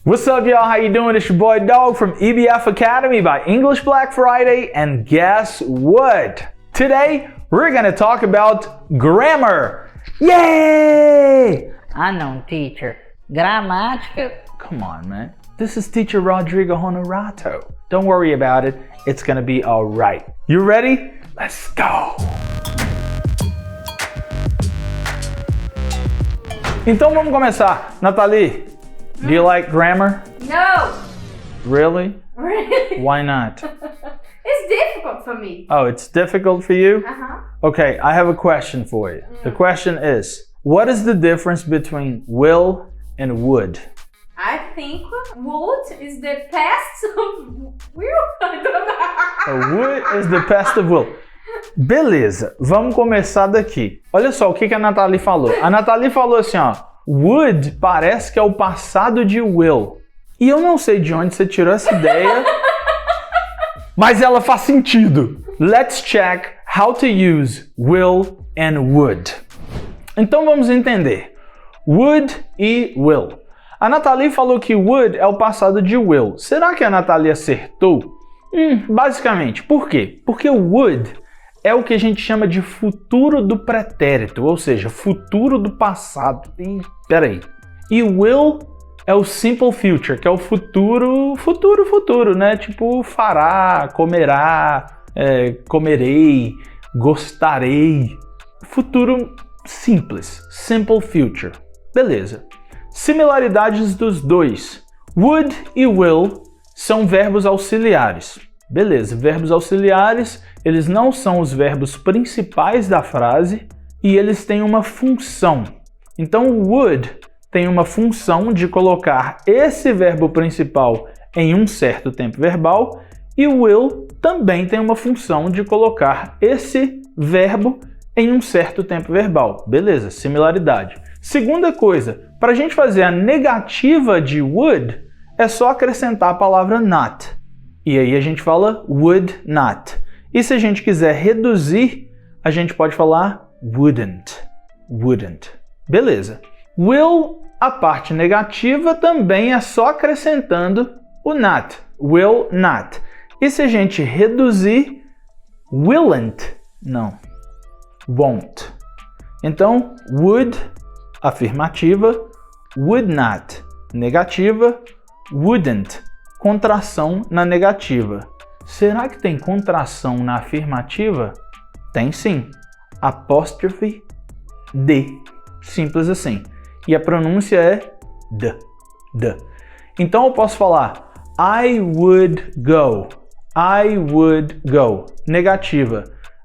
What's up, y'all? How you doing? It's your boy Dog from EBF Academy by English Black Friday, and guess what? Today, we're gonna talk about grammar. Yay! Ah não, teacher. Gramática. Come on, man. This is teacher Rodrigo Honorato. Don't worry about it. It's gonna be alright. You ready? Let's go! Então vamos começar. Nathalie, do you like grammar? No! Really? Really? Why not? It's difficult for me. Oh, it's difficult for you? Uh-huh. Okay, I have a question for you. The question is, what is the difference between will and would? I think would is the past of will. I don't know. Would is the past of will. Beleza, vamos começar daqui. Olha só o que a Nathalie falou. A Nathalie falou assim, ó. Would parece que é o passado de will. E eu não sei de onde você tirou essa ideia, mas ela faz sentido. Let's check how to use will and would. Então vamos entender. Would e will. A Nathalie falou que would é o passado de will. Será que a Nathalie acertou? Basicamente. Por quê? Porque o would é o que a gente chama de futuro do pretérito, ou seja, futuro do passado. Peraí. E will é o simple future, que é o futuro, né? Tipo, fará, comerá, comerei, gostarei. Futuro simples, simple future. Beleza. Similaridades dos dois. Would e will são verbos auxiliares. Beleza, verbos auxiliares, eles não são os verbos principais da frase e eles têm uma função. Então, o would tem uma função de colocar esse verbo principal em um certo tempo verbal e o will também tem uma função de colocar esse verbo em um certo tempo verbal. Beleza, similaridade. Segunda coisa, para a gente fazer a negativa de would, é só acrescentar a palavra not. E aí a gente fala would not. E se a gente quiser reduzir, a gente pode falar wouldn't. Wouldn't. Beleza. Will, a parte negativa, também é só acrescentando o not. Will not. E se a gente reduzir, willn't. Não. Won't. Então, would, afirmativa, would not, negativa, wouldn't, contração na negativa. Será que tem contração na afirmativa? Tem sim. Apóstrofe D. Simples assim. E a pronúncia é D. D. Então eu posso falar I would go. I would go. Negativa.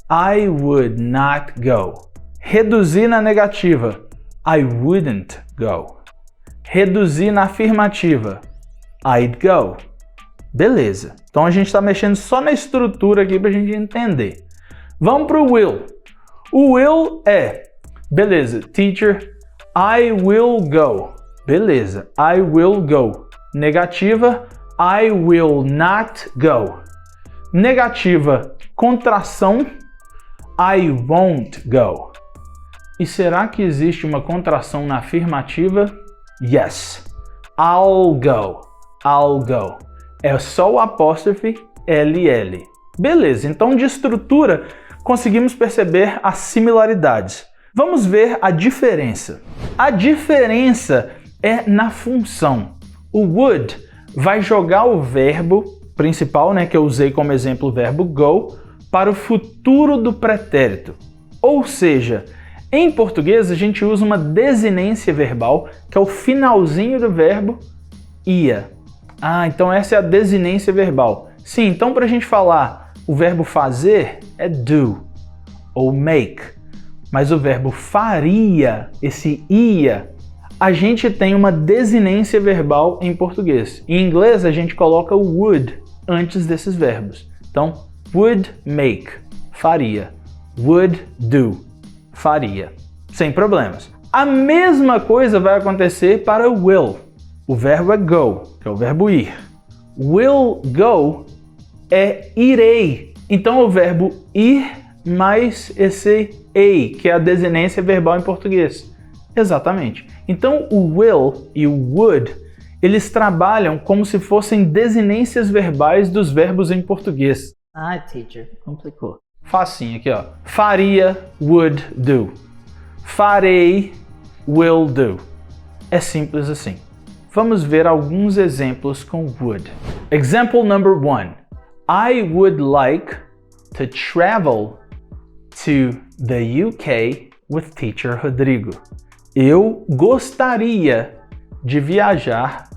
I would not go. Reduzir na negativa. I wouldn't go. Reduzir na afirmativa. I'd go. Beleza. Então a gente está mexendo só na estrutura aqui para a gente entender. Vamos para o will. O will é, beleza, teacher, I will go. Beleza, I will go. Negativa, I will not go. Negativa, contração, I won't go. E será que existe uma contração na afirmativa? Yes. I'll go. I'll go. É só o apóstrofe LL. Beleza, então de estrutura conseguimos perceber as similaridades. Vamos ver a diferença. A diferença é na função. O would vai jogar o verbo principal, né, que eu usei como exemplo o verbo go, para o futuro do pretérito. Ou seja, em português a gente usa uma desinência verbal, que é o finalzinho do verbo ia. Ah, então essa é a desinência verbal. Sim, então para a gente falar o verbo fazer é do ou make. Mas o verbo faria, esse ia, a gente tem uma desinência verbal em português. Em inglês a gente coloca o would antes desses verbos. Então, would make, faria. Would do, faria. Sem problemas. A mesma coisa vai acontecer para o will. O verbo é go, que é o verbo ir. Will go é irei. Então o verbo ir mais esse ei, que é a desinência verbal em português. Exatamente. Então o will e o would, eles trabalham como se fossem desinências verbais dos verbos em português. Ai, teacher, complicou. Facinho aqui, ó. Faria, would do. Farei, will do. É simples assim. Vamos ver alguns exemplos com would. Example number 1. I would like to travel to the UK with teacher Rodrigo. Eu gostaria de viajar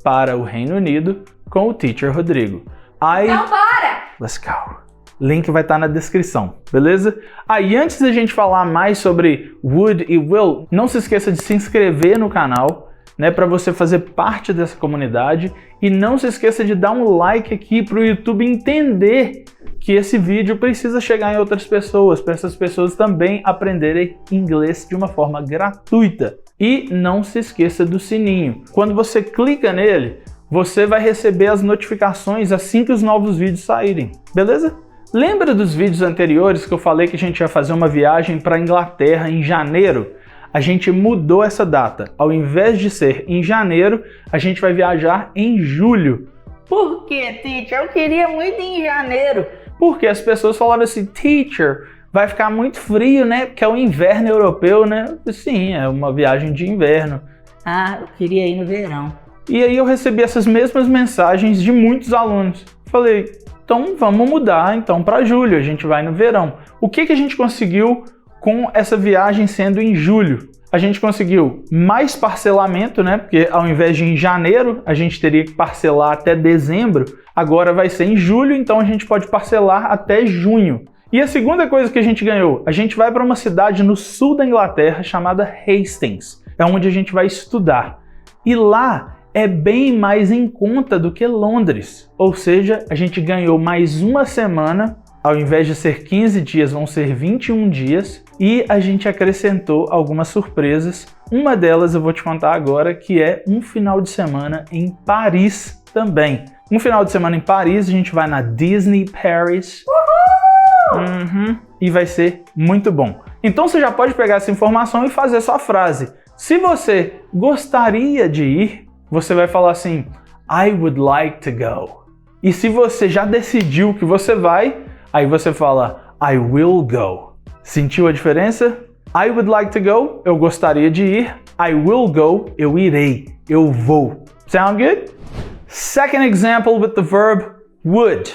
para o Reino Unido com o teacher Rodrigo. Então bora! Let's go. Link vai estar na descrição, beleza? E antes da gente falar mais sobre would e will, não se esqueça de se inscrever no canal, né, para você fazer parte dessa comunidade, e não se esqueça de dar um like aqui para o YouTube entender que esse vídeo precisa chegar em outras pessoas, para essas pessoas também aprenderem inglês de uma forma gratuita. E não se esqueça do sininho. Quando você clica nele, você vai receber as notificações assim que os novos vídeos saírem, beleza? Lembra dos vídeos anteriores que eu falei que a gente ia fazer uma viagem para a Inglaterra em janeiro? A gente mudou essa data. Ao invés de ser em janeiro, a gente vai viajar em julho. Por que, teacher? Eu queria muito ir em janeiro. Porque as pessoas falaram assim, teacher, vai ficar muito frio, né? Porque é o inverno europeu, né? Sim, é uma viagem de inverno. Ah, eu queria ir no verão. E aí eu recebi essas mesmas mensagens de muitos alunos. Falei, então vamos mudar então para julho, a gente vai no verão. O que a gente conseguiu com essa viagem sendo em julho? A gente conseguiu mais parcelamento, né? Porque ao invés de em janeiro, a gente teria que parcelar até dezembro. Agora vai ser em julho, então a gente pode parcelar até junho. E a segunda coisa que a gente ganhou, a gente vai para uma cidade no sul da Inglaterra chamada Hastings. É onde a gente vai estudar. E lá é bem mais em conta do que Londres. Ou seja, a gente ganhou mais uma semana. Ao invés de ser 15 dias, vão ser 21 dias. E a gente acrescentou algumas surpresas. Uma delas eu vou te contar agora, que é um final de semana em Paris também. Um final de semana em Paris, a gente vai na Disney Paris. E vai ser muito bom. Então você já pode pegar essa informação e fazer sua frase. Se você gostaria de ir, você vai falar assim, I would like to go. E se você já decidiu que você vai, aí você fala, I will go. Sentiu a diferença? I would like to go, eu gostaria de ir. I will go, eu irei, eu vou. Sound good? Second example with the verb would.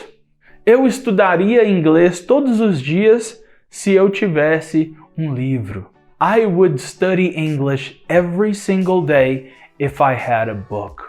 Eu estudaria inglês todos os dias se eu tivesse um livro. I would study English every single day if I had a book.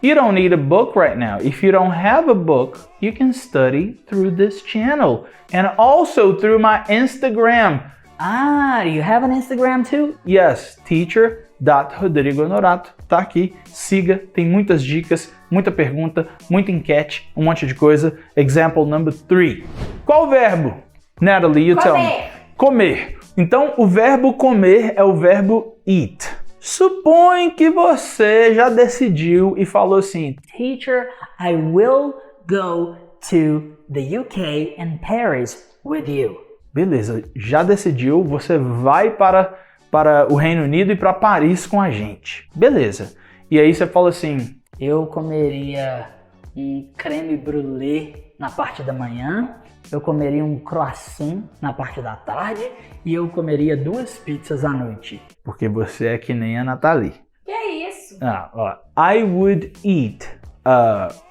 You don't need a book right now. If you don't have a book, you can study through this channel and also through my Instagram. Ah, you have an Instagram too? Yes, teacher.Rodrigo Honorato. Tá aqui, siga, tem muitas dicas, muita pergunta, muita enquete, um monte de coisa. Example number 3. Qual verbo? Natalie, you tell me. Comer. Então, o verbo comer é o verbo eat. Supõe que você já decidiu e falou assim, Teacher, I will go to the UK and Paris with you. Beleza, já decidiu, você vai para o Reino Unido e para Paris com a gente. Beleza. E aí você fala assim, eu comeria um creme brulee na parte da manhã, eu comeria um croissant na parte da tarde e eu comeria 2 pizzas à noite. Porque você é que nem a Nathalie. Que é isso? I would eat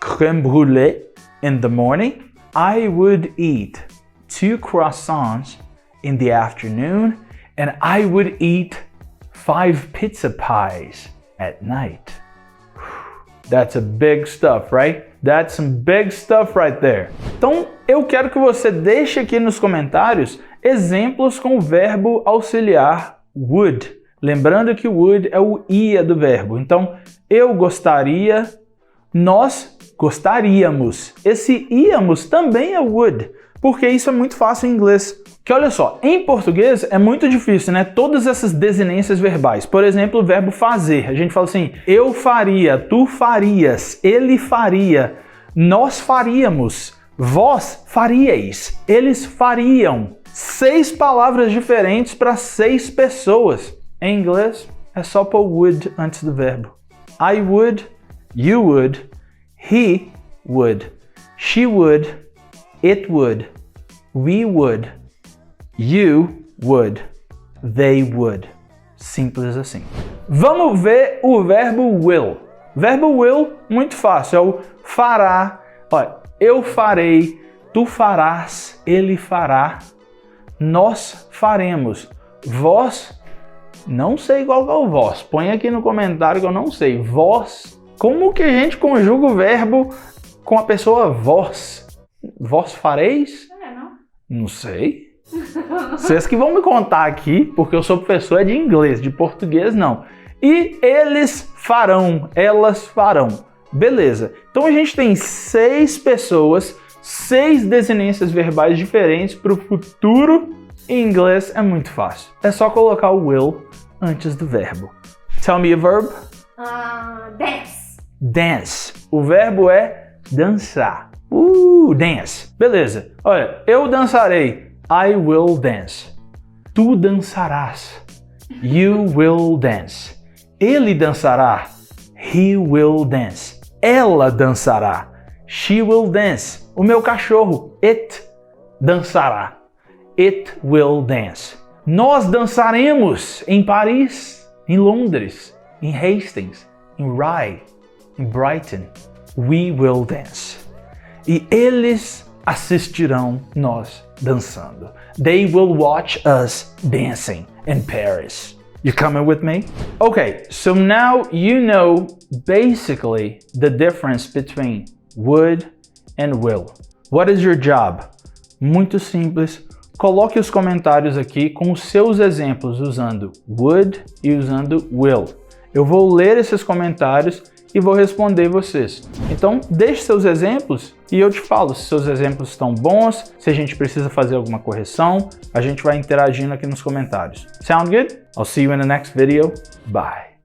creme brulee in the morning. I would eat 2 croissants in the afternoon. And I would eat 5 pizza pies at night. That's a big stuff, right? That's some big stuff right there. Então, eu quero que você deixe aqui nos comentários exemplos com o verbo auxiliar would. Lembrando que would é o ia do verbo. Então, eu gostaria, nós gostaríamos. Esse íamos também é would, porque isso é muito fácil em inglês. Que olha só, em português é muito difícil, né? Todas essas desinências verbais. Por exemplo, o verbo fazer. A gente fala assim, eu faria, tu farias, ele faria, nós faríamos, vós faríeis, eles fariam. 6 palavras diferentes para 6 pessoas. Em inglês, é só pôr would antes do verbo. I would, You would. He would. She would. It would. We would. You would. They would. Simples assim. Vamos ver o verbo will. Verbo will, muito fácil, é o fará. Olha, eu farei, tu farás, ele fará, nós faremos. Vós, não sei qual é o vós. Põe aqui no comentário que eu não sei. Vós, como que a gente conjuga o verbo com a pessoa vós? Vós fareis? Não. Não sei. Vocês que vão me contar aqui, porque eu sou professor de inglês, de português não. E eles farão, elas farão. Beleza. Então a gente tem 6 pessoas, 6 desinências verbais diferentes para o futuro. Em inglês é muito fácil. É só colocar o will antes do verbo. Tell me a verb. Dance. Dance. O verbo é dançar. Dance. Beleza. Olha, eu dançarei. I will dance. Tu dançarás. You will dance. Ele dançará. He will dance. Ela dançará. She will dance. O meu cachorro, it, dançará. It will dance. Nós dançaremos em Paris, em Londres, em Hastings, em Rye, em Brighton. We will dance. E eles assistirão nós dançando. They will watch us dancing in Paris. You coming with me? Okay, so now you know basically the difference between would and will. What is your job? Muito simples. Coloque os comentários aqui com os seus exemplos usando would e usando will. Eu vou ler esses comentários e vou responder vocês. Então, deixe seus exemplos e eu te falo se seus exemplos estão bons, se a gente precisa fazer alguma correção. A gente vai interagindo aqui nos comentários. Sound good? I'll see you in the next video. Bye.